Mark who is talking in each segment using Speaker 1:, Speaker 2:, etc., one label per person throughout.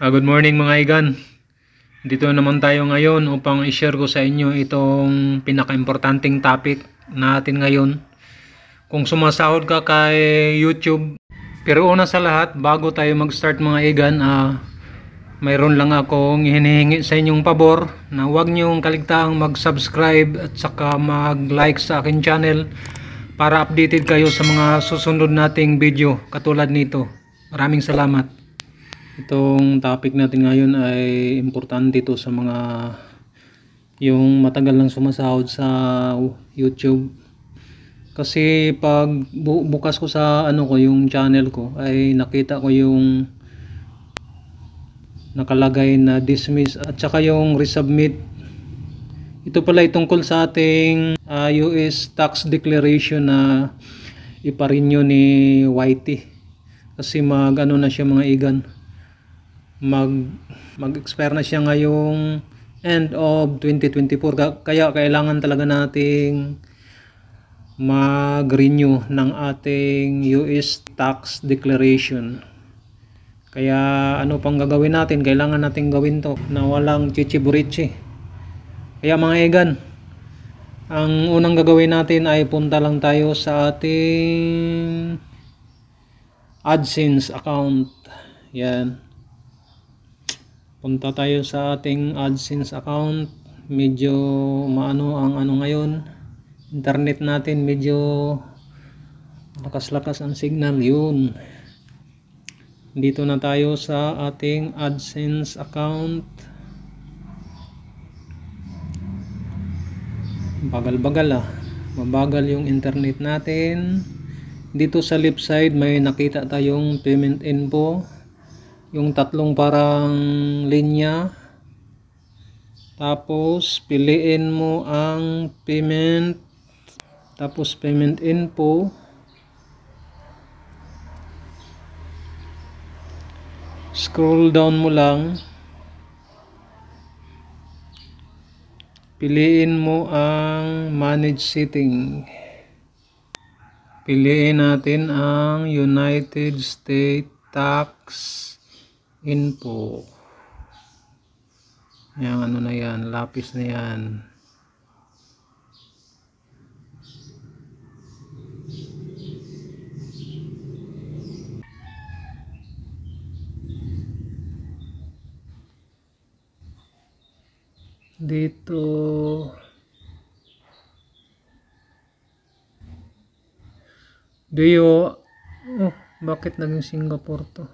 Speaker 1: Good morning mga igan. Dito naman tayo ngayon upang i-share ko sa inyo itong pinaka-importanting topic natin ngayon. Kung sumasahod ka kay YouTube, pero una sa lahat, bago tayo mag-start mga igan, mayroon lang akong hinihingi sa inyong pabor na huwag niyong kaligtaang mag-subscribe at saka mag-like sa akin channel para updated kayo sa mga susunod nating video katulad nito. Maraming salamat. Itong topic natin ngayon ay importante ito sa mga yung matagal lang sumasahod sa YouTube. Kasi pag bukas ko sa yung channel ko ay nakita ko yung nakalagay na dismiss at saka yung resubmit. Ito pala ay tungkol sa ating US tax declaration na iparenew ni Whitey. Kasi na siya mga igan. Mag-expire na siya ngayong end of 2024, kaya kailangan talaga nating mag-renew ng ating US tax declaration. Kaya ano pang gagawin natin? Kailangan nating gawin to na walang chichiburichi. Kaya mga egan, ang unang gagawin natin ay punta lang tayo sa ating AdSense account. Yan. Punta tayo sa ating AdSense account. Medyo maano ang ngayon. Internet natin medyo lakas-lakas ang signal. Yun. Dito na tayo sa ating AdSense account. Bagal-bagal Mabagal yung internet natin. Dito sa left side may nakita tayong payment info. Yung tatlong parang linya. Tapos piliin mo ang payment. Tapos payment info. Scroll down mo lang. Piliin mo ang manage setting. Piliin natin ang United States Tax Info. Yan, na yan, lapis na yan. Dito bakit naging Singapore to?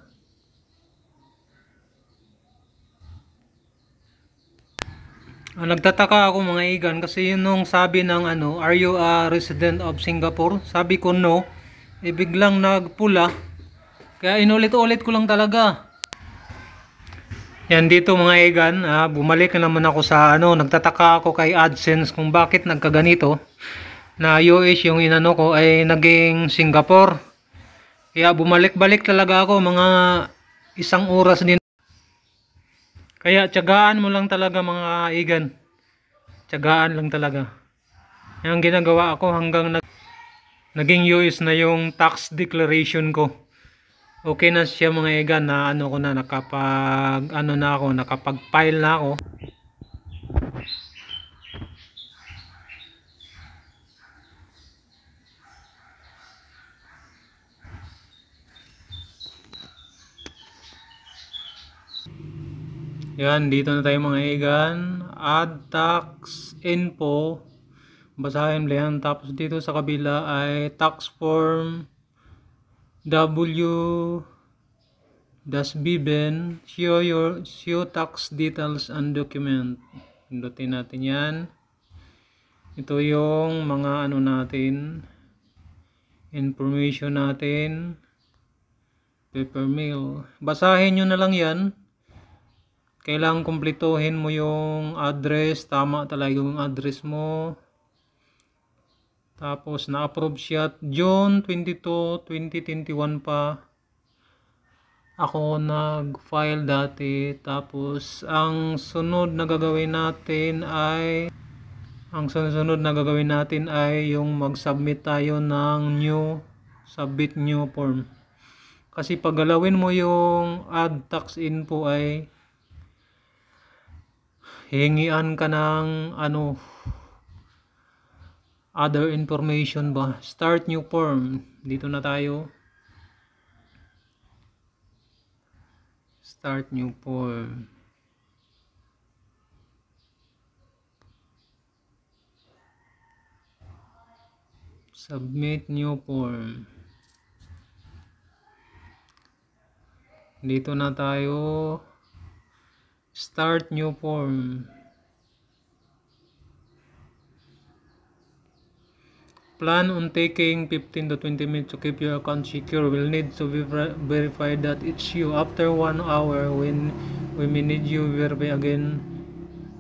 Speaker 1: Nagtataka ako mga igan kasi yun nung sabi ng are you a resident of Singapore? Sabi ko no. Biglang nagpula. Kaya inulit-ulit ko lang talaga. Yan dito mga igan, bumalik na naman ako sa nagtataka ako kay AdSense kung bakit nagkaganito. Na US yung inano ko ay naging Singapore. Kaya bumalik-balik talaga ako mga isang oras din. Kaya tiyagaan mo lang talaga mga igan. Tiyagaan lang talaga. Yung ginagawa ako hanggang naging US na yung tax declaration ko. Okay na siya mga igan na ko na nakapag-file na ako. Yan, dito na tayo mga igan. Add tax info. Basahin mo yan. Tapos dito sa kabila ay tax form W-BBN. Show tax details and document. Pindutin natin yan. Ito yung mga natin. Information natin. Paper mail. Basahin nyo na lang yan. Kailangan kumpletuhin mo yung address. Tama talaga yung address mo. Tapos na-approve siya June 22, 2021 pa. Ako nag-file dati. Tapos ang sunod na gagawin natin ay yung mag-submit tayo ng submit new form. Kasi pag galawin mo yung add tax info ay hingian ka ng other information ba. Start new form. Dito na tayo. Start new form. Submit new form. Dito na tayo. Start new form. Plan on taking 15 to 20 minutes to keep your account secure. We'll need to verify that it's you. After 1 hour, when we may need you verify again.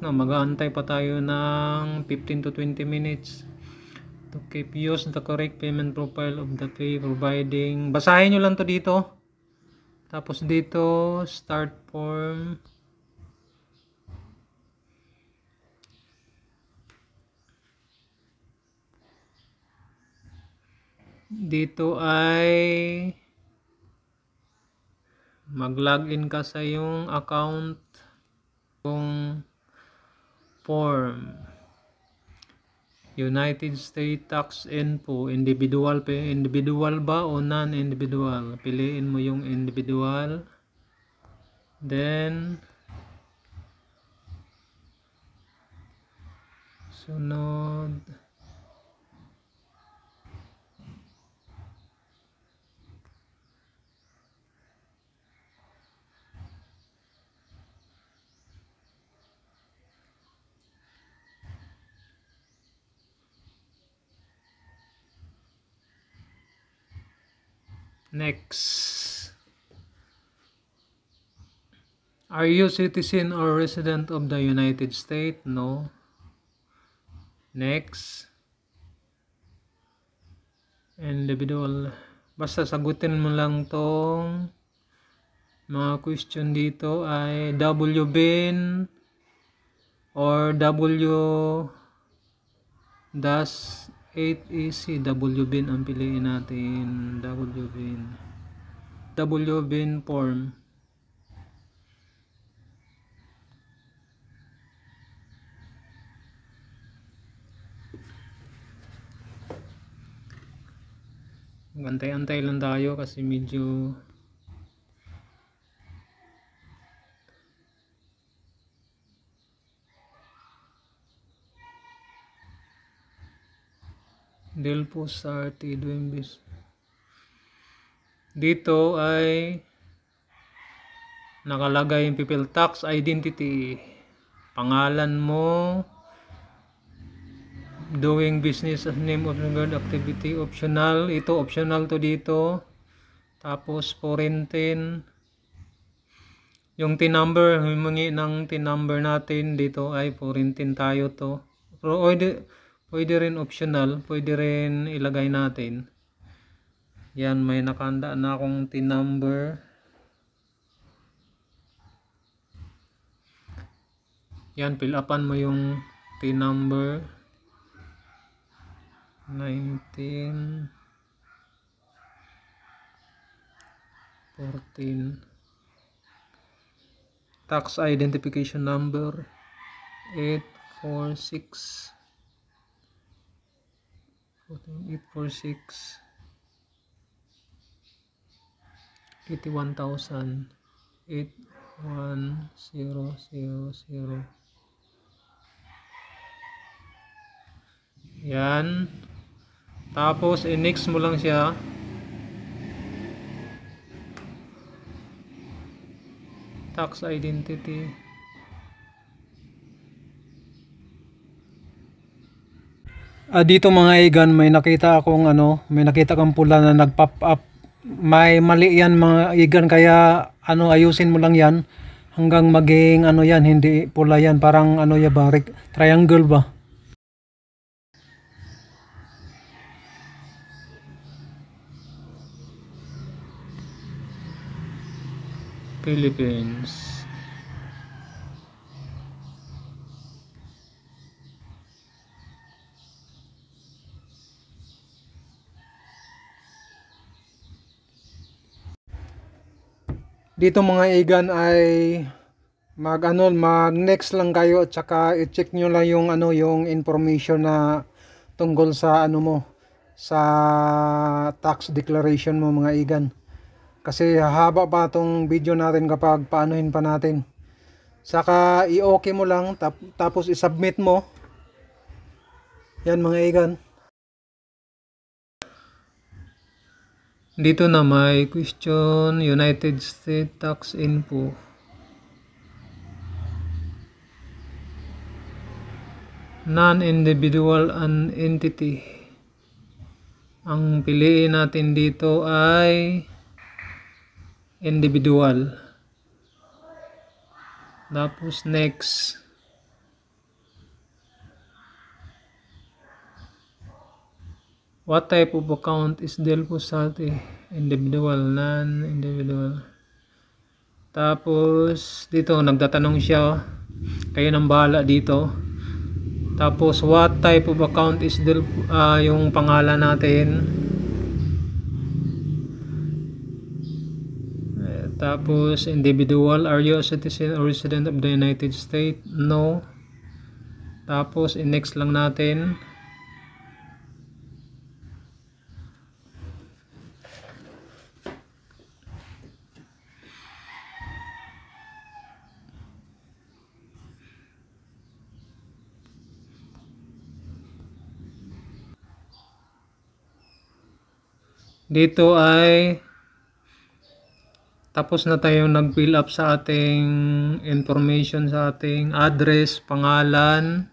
Speaker 1: No, mag-aantay pa tayo ng 15 to 20 minutes. To keep, use the correct payment profile of the pay providing. Basahin nyo lang to dito. Tapos dito, start form. Dito ay mag-login ka sa yung account. Yung form. United States Tax Info, individual ba o non-individual? Piliin mo yung individual. Then sunod. Next. Are you citizen or resident of the United States? No. Next. Individual. Basta sagutin mo lang tong mga question dito ay WBIN or W-8EC. WBIN ang piliin natin. WBIN form. Antay-antay lang tayo kasi medyo Delpos RT doing business. Dito ay nakalagay yung people tax identity, pangalan mo, doing business as name of regard activity, optional. Ito optional to dito. Tapos foreign tin. Yung tin number, humingi ng tin number natin dito ay foreign tin tayo to. Pero pwede rin optional, pwede rin ilagay natin. Yan, may nakahanda na akong tin number. Yan, fill upan mo yung tin number. 19 14 tax identification number 846 81,000 81000. Yan. Tapos i-next mo lang siya. Tax identity. Dito mga igan, may nakita akong may nakita kang pula na nag-pop up. May mali yan mga igan, kaya ayusin mo lang yan hanggang maging yan, hindi pula yan, parang ya ba, triangle ba? Philippines. Dito mga igan ay mag next lang kayo at saka i-check nyo lang yung yung information na tungkol sa sa tax declaration mo mga igan. Kasi haba pa tong video natin kapag paanuhin pa natin. Saka i-okay mo lang tapos i-submit mo. Yan mga igan. Dito na may question, United States tax info. Non-individual and entity. Ang piliin natin dito ay individual. Tapos next. What type of account is Del Posate? Individual, non-individual. Tapos dito nagtatanong siya, kayo nang bahala dito. Tapos what type of account is Del, yung pangalan natin. Tapos individual, are you a citizen or resident of the United States? No. Tapos next lang natin. Dito ay tapos na tayong nag-fill up sa ating information, sa ating address, pangalan,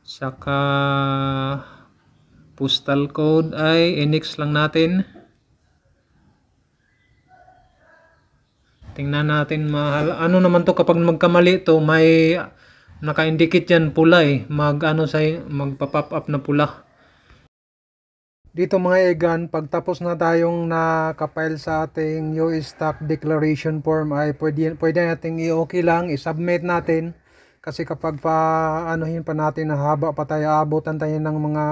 Speaker 1: saka postal code ay i-next lang natin. Tingnan natin mahal. Ano naman to kapag magkamali to, may naka-indicate yan pula magpa-pop up na pula. Dito mga igan, pagtapos na tayong nakapile sa ating US Tax Declaration Form ay pwede natin i-okay lang, i-submit natin. Kasi kapag anuhin pa natin na haba pa tayo, abutan tayo ng mga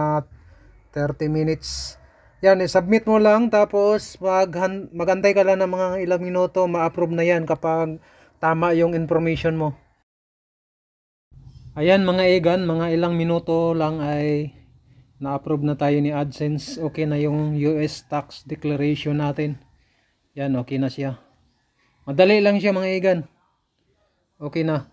Speaker 1: 30 minutes. Yan, i-submit mo lang tapos magantay ka lang ng mga ilang minuto, ma-approve na yan kapag tama yung information mo. Ayan mga igan, mga ilang minuto lang ay na-approve na tayo ni AdSense. Okay na yung US tax declaration natin. Yan, okay na siya. Madali lang siya mga igan. Okay na.